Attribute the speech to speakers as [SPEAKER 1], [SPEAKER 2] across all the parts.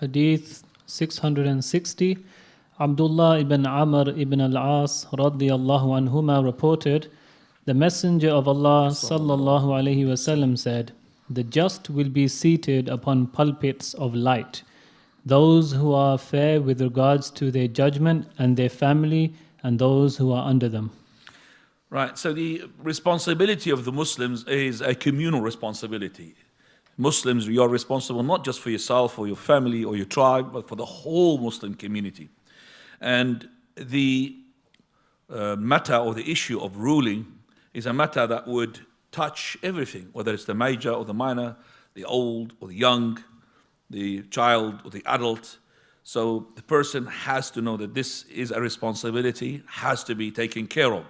[SPEAKER 1] Hadith 660. Abdullah ibn Amr ibn al-As radiyallahu anhuma reported, the Messenger of Allah sallallahu alaihi wasallam said, the just will be seated upon pulpits of light, those who are fair with regards to their judgment and their family, and those who are under them.
[SPEAKER 2] Right, so the responsibility of the Muslims is a communal responsibility. Muslims, you are responsible not just for yourself or your family or your tribe, but for the whole Muslim community. And the matter or the issue of ruling is a matter that would touch everything, whether it's the major or the minor, the old or the young, the child or the adult. So the person has to know that this is a responsibility, has to be taken care of.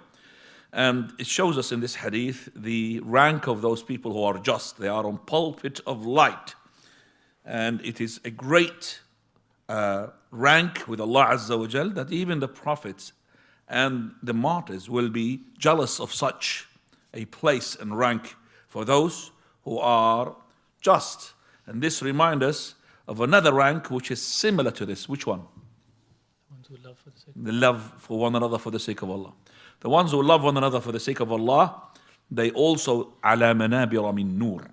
[SPEAKER 2] And it shows us in this hadith the rank of those people who are just. They are on pulpit of light. And it is a great rank with Allah Azza wa Jal that even the prophets and the martyrs will be jealous of such a place and rank for those who are just. And this reminds us of another rank which is similar to this. Which one? The love for one another for the sake of Allah. The ones who love one another for the sake of Allah, they also ala manabira min nur,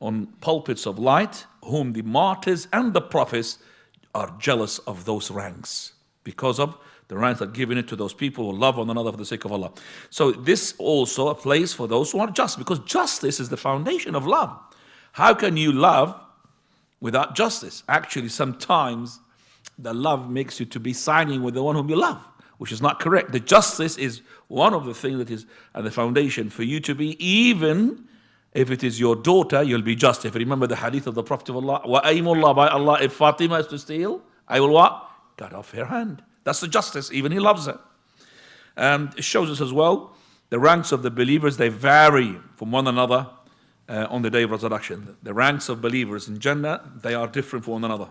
[SPEAKER 2] on pulpits of light, whom the martyrs and the prophets are jealous of those ranks because of the ranks that are given it to those people who love one another for the sake of Allah. So this also a place for those who are just, because justice is the foundation of love. How can you love without justice? Actually, sometimes the love makes you to be siding with the one whom you love, which is not correct. The justice is one of the things that is the foundation for you to be, even if it is your daughter, you'll be just. If you remember the hadith of the Prophet of Allah, wa aymullah, by Allah, if Fatima is to steal, I will what? Cut off her hand. That's the justice, even he loves her. And it shows us as well, the ranks of the believers, they vary from one another on the day of resurrection. The ranks of believers in Jannah, they are different from one another.